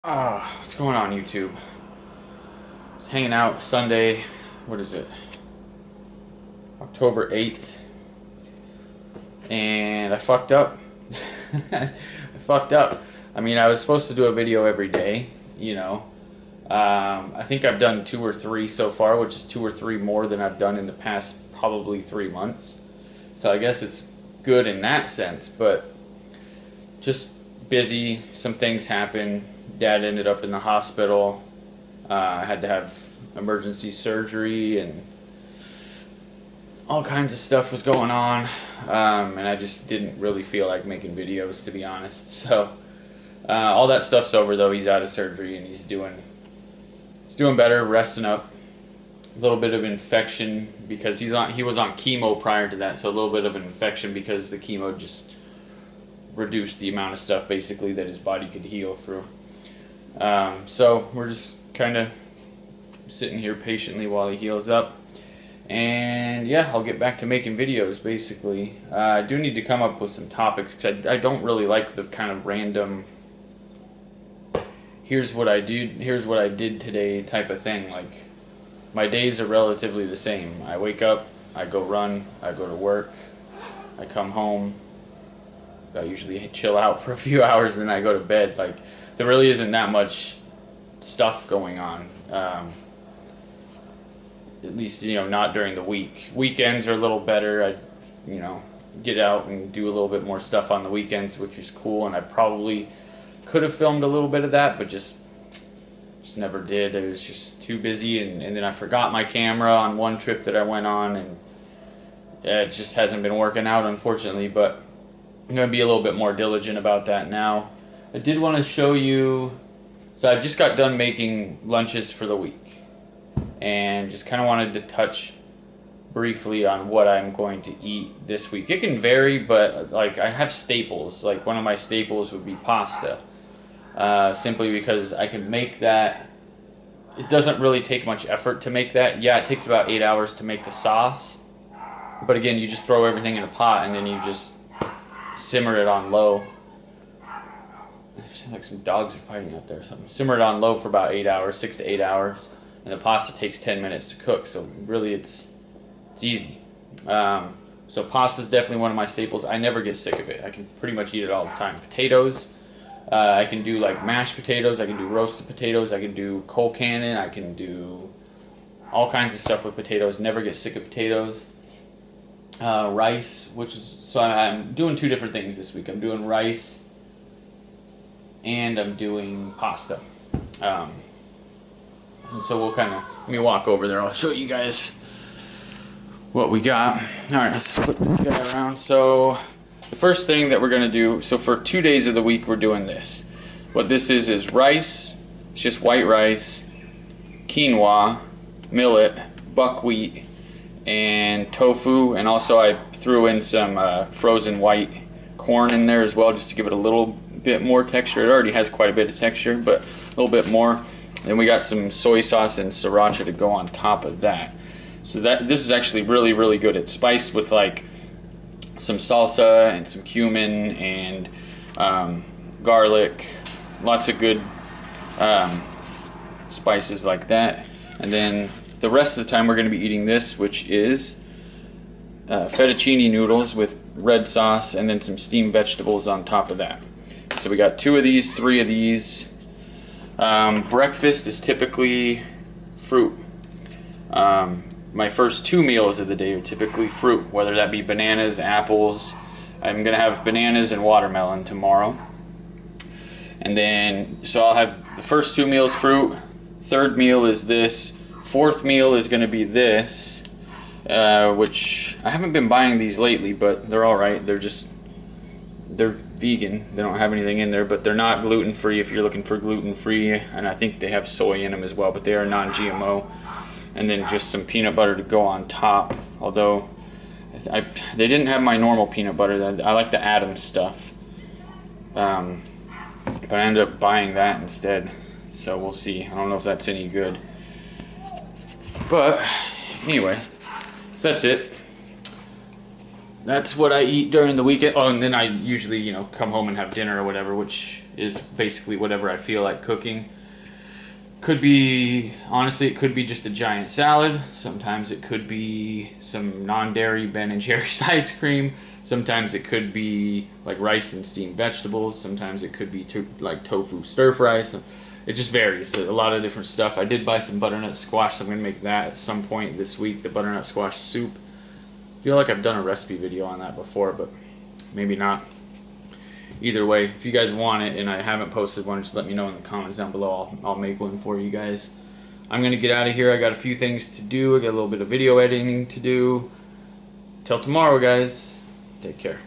What's going on YouTube? Just hanging out Sunday, what is it? October 8th. And I fucked up. I fucked up. I mean, I was supposed to do a video every day, you know. I think I've done 2 or 3 so far, which is 2 or 3 more than I've done in the past probably 3 months. So I guess it's good in that sense, but just busy, some things happened. Dad ended up in the hospital. I had to have emergency surgery and all kinds of stuff was going on. And I just didn't really feel like making videos, to be honest. So all that stuff's over though. He's out of surgery and he's doing better, resting up. A little bit of infection because he was on chemo prior to that, so a little bit of an infection because the chemo just reduced the amount of stuff basically that his body could heal through. So we're just kind of sitting here patiently while he heals up, and yeah, I'll get back to making videos basically. I do need to come up with some topics because I don't really like the kind of random here's what I did today type of thing. Like, my days are relatively the same. I wake up, I go run, I go to work, I come home, I usually chill out for a few hours, then I go to bed. Like, there really isn't that much stuff going on. At least, not during the week. Weekends are a little better. I, get out and do a little bit more stuff on the weekends, which is cool, and I probably could have filmed a little bit of that, but just never did. It was just too busy, and then I forgot my camera on one trip that I went on, and yeah, it just hasn't been working out, unfortunately, but I'm going to be a little bit more diligent about that now. I did want to show you, so I just got done making lunches for the week, and just kind of wanted to touch briefly on what I'm going to eat this week. It can vary, but like, I have staples. Like, one of my staples would be pasta. Simply because I can make that. It doesn't really take much effort to make that. Yeah, it takes about 8 hours to make the sauce, but again, you just throw everything in a pot and then you just simmer it on low. It like some dogs are fighting out there or something. Simmer it on low for about 8 hours, 6 to 8 hours, and the pasta takes 10 minutes to cook. So really, it's easy. So pasta is definitely one of my staples. I never get sick of it. I can pretty much eat it all the time. Potatoes. I can do like mashed potatoes, I can do roasted potatoes, I can do cold cannon, I can do all kinds of stuff with potatoes. Never get sick of potatoes. Rice, so I'm doing 2 different things this week. I'm doing rice and I'm doing pasta. And so we'll kind of, let me walk over there, I'll show you guys what we got. Alright, let's flip this guy around. So the first thing that we're going to do, so for 2 days of the week we're doing this. What this is rice, it's just white rice, quinoa, millet, buckwheat, and tofu, and also I threw in some frozen white corn in there as well, just to give it a little bit more texture. It already has quite a bit of texture, but a little bit more. Then we got some soy sauce and sriracha to go on top of that. So this is actually really, really good. It's spiced with like some salsa and some cumin and garlic, lots of good spices like that. And then the rest of the time we're going to be eating this, which is fettuccine noodles with red sauce and then some steamed vegetables on top of that. So we got 2 of these, 3 of these. Breakfast is typically fruit. My first 2 meals of the day are typically fruit, whether that be bananas, apples. I'm going to have bananas and watermelon tomorrow. And then, so I'll have the first 2 meals fruit, 3rd meal is this, 4th meal is going to be this, which I haven't been buying these lately, but they're alright. They're vegan. They don't have anything in there, but they're not gluten-free if you're looking for gluten-free, and I think they have soy in them as well, but they are non-GMO. And then just some peanut butter to go on top, although they didn't have my normal peanut butter. I like the Adams stuff, but I ended up buying that instead, so we'll see. I don't know if that's any good, but anyway, so that's it. That's what I eat during the weekend. Oh, and then I usually, come home and have dinner or whatever, which is basically whatever I feel like cooking. Could be, honestly, it could be just a giant salad. Sometimes it could be some non-dairy Ben and Jerry's ice cream. Sometimes it could be like rice and steamed vegetables. Sometimes it could be like tofu stir fry. So it just varies. A lot of different stuff. I did buy some butternut squash, so I'm going to make that at some point this week, the butternut squash soup. I feel like I've done a recipe video on that before, but maybe not. Either way, if you guys want it and I haven't posted one, just let me know in the comments down below. I'll make one for you guys. I'm going to get out of here. I got a few things to do. I got a little bit of video editing to do. Till tomorrow, guys. Take care.